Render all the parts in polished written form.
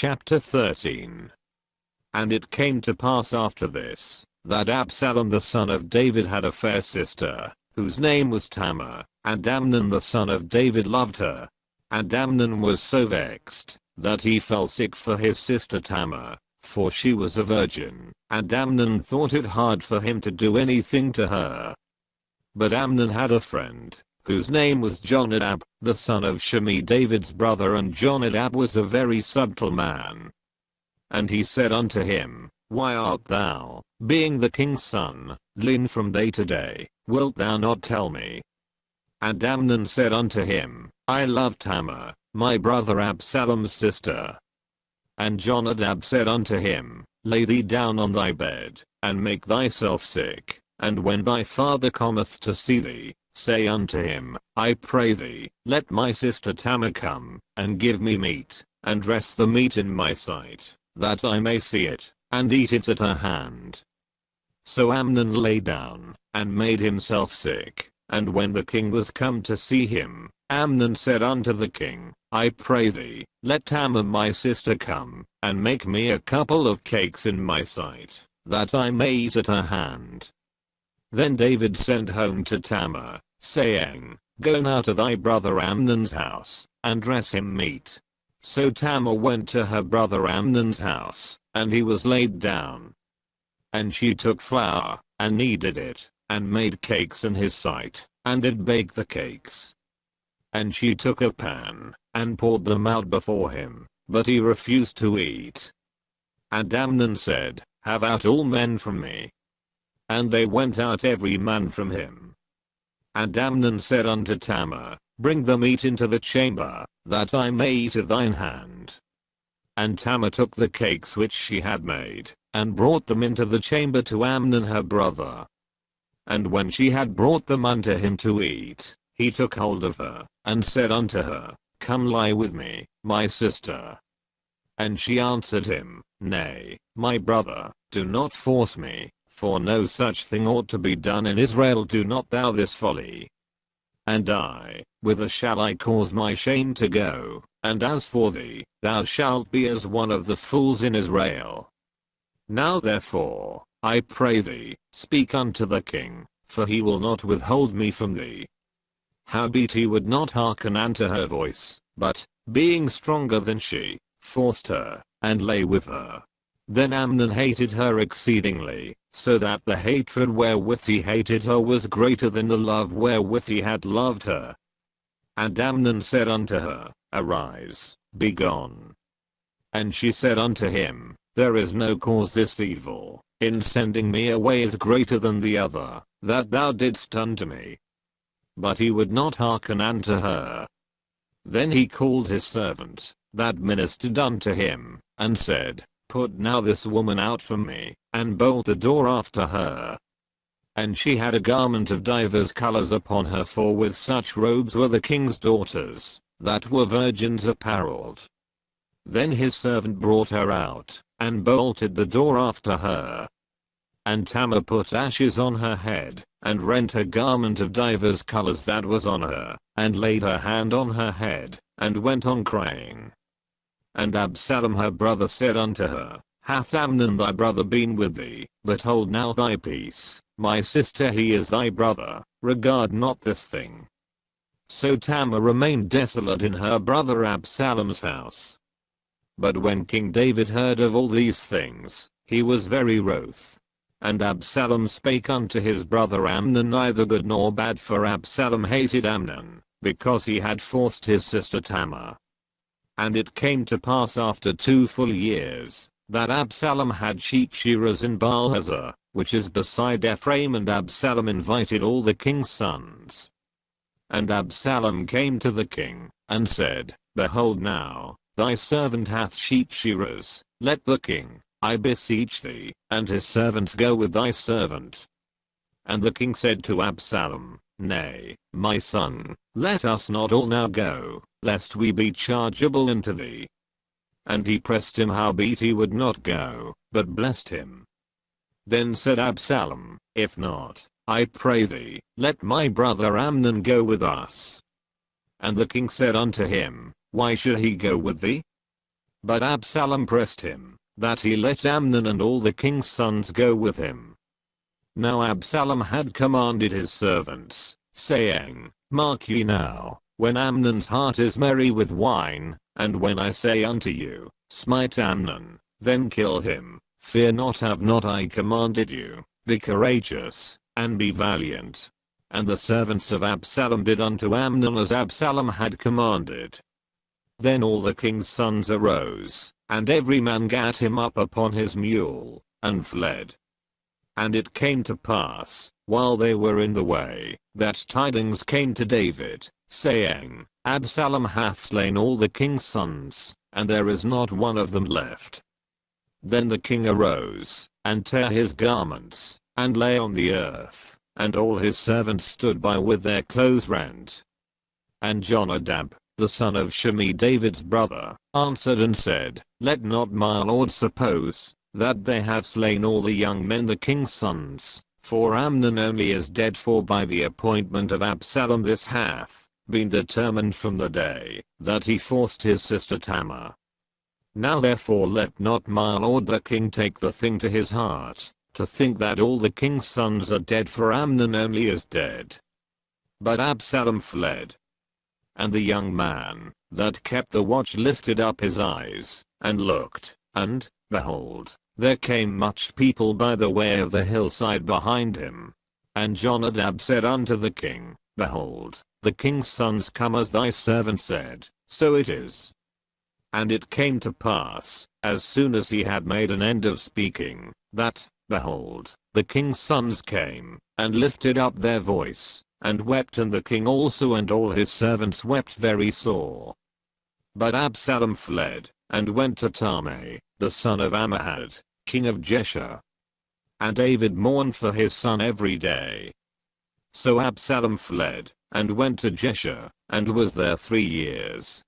Chapter 13. And it came to pass after this, that Absalom the son of David had a fair sister, whose name was Tamar, and Amnon the son of David loved her. And Amnon was so vexed, that he fell sick for his sister Tamar, for she was a virgin, and Amnon thought it hard for him to do anything to her. But Amnon had a friend, whose name was Jonadab, the son of Shimei David's brother, and Jonadab was a very subtle man. And he said unto him, Why art thou, being the king's son, lean from day to day, wilt thou not tell me? And Amnon said unto him, I love Tamar, my brother Absalom's sister. And Jonadab said unto him, Lay thee down on thy bed, and make thyself sick, and when thy father cometh to see thee, say unto him, I pray thee, let my sister Tamar come, and give me meat, and dress the meat in my sight, that I may see it, and eat it at her hand. So Amnon lay down, and made himself sick, and when the king was come to see him, Amnon said unto the king, I pray thee, let Tamar my sister come, and make me a couple of cakes in my sight, that I may eat at her hand. Then David sent home to Tamar, saying, Go now to thy brother Amnon's house, and dress him meat. So Tamar went to her brother Amnon's house, and he was laid down. And she took flour, and kneaded it, and made cakes in his sight, and did bake the cakes. And she took a pan, and poured them out before him, but he refused to eat. And Amnon said, Have out all men from me. And they went out every man from him. And Amnon said unto Tamar, Bring the meat into the chamber, that I may eat at thine hand. And Tamar took the cakes which she had made, and brought them into the chamber to Amnon her brother. And when she had brought them unto him to eat, he took hold of her, and said unto her, Come lie with me, my sister. And she answered him, Nay, my brother, do not force me, for no such thing ought to be done in Israel, do not thou this folly. And I, whither shall I cause my shame to go? And as for thee, thou shalt be as one of the fools in Israel. Now therefore, I pray thee, speak unto the king, for he will not withhold me from thee. Howbeit he would not hearken unto her voice, but, being stronger than she, forced her, and lay with her. Then Amnon hated her exceedingly, so that the hatred wherewith he hated her was greater than the love wherewith he had loved her. And Amnon said unto her, Arise, be gone. And she said unto him, There is no cause this evil, in sending me away is greater than the other, that thou didst unto me. But he would not hearken unto her. Then he called his servant, that ministered unto him, and said, Put now this woman out from me, and bolt the door after her. And she had a garment of divers colors upon her, for with such robes were the king's daughters, that were virgins apparelled. Then his servant brought her out, and bolted the door after her. And Tamar put ashes on her head, and rent her garment of divers colors that was on her, and laid her hand on her head, and went on crying. And Absalom her brother said unto her, Hath Amnon thy brother been with thee? But hold now thy peace, my sister, he is thy brother, regard not this thing. So Tamar remained desolate in her brother Absalom's house. But when King David heard of all these things, he was very wroth. And Absalom spake unto his brother Amnon neither good nor bad, for Absalom hated Amnon, because he had forced his sister Tamar. And it came to pass after 2 full years, that Absalom had sheep shearers in Baal-hazor, which is beside Ephraim, and Absalom invited all the king's sons. And Absalom came to the king, and said, Behold now, thy servant hath sheep shearers, let the king, I beseech thee, and his servants go with thy servant. And the king said to Absalom, Nay, my son, let us not all now go, lest we be chargeable unto thee. And he pressed him, howbeit he would not go, but blessed him. Then said Absalom, If not, I pray thee, let my brother Amnon go with us. And the king said unto him, Why should he go with thee? But Absalom pressed him, that he let Amnon and all the king's sons go with him. Now Absalom had commanded his servants, saying, Mark ye now, when Amnon's heart is merry with wine, and when I say unto you, smite Amnon, then kill him, fear not, have not I commanded you, be courageous, and be valiant. And the servants of Absalom did unto Amnon as Absalom had commanded. Then all the king's sons arose, and every man gat him up upon his mule, and fled. And it came to pass, while they were in the way, that tidings came to David, saying, Absalom hath slain all the king's sons, and there is not one of them left. Then the king arose, and tare his garments, and lay on the earth, and all his servants stood by with their clothes rent. And Jonadab, the son of Shimei David's brother, answered and said, Let not my lord suppose, that they have slain all the young men the king's sons, for Amnon only is dead, for by the appointment of Absalom this hath been determined from the day that he forced his sister Tamar. Now therefore let not my lord the king take the thing to his heart, to think that all the king's sons are dead, for Amnon only is dead. But Absalom fled. And the young man that kept the watch lifted up his eyes, and looked, and, behold, there came much people by the way of the hillside behind him. And Jonadab said unto the king, Behold, the king's sons come as thy servant said, so it is. And it came to pass, as soon as he had made an end of speaking, that, behold, the king's sons came, and lifted up their voice, and wept, and the king also and all his servants wept very sore. But Absalom fled, and went to Talmai, the son of Ammihud, king of Geshur. And David mourned for his son every day. So Absalom fled, and went to Geshur, and was there 3 years.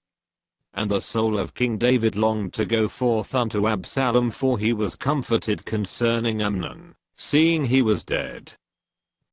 And the soul of King David longed to go forth unto Absalom, for he was comforted concerning Amnon, seeing he was dead.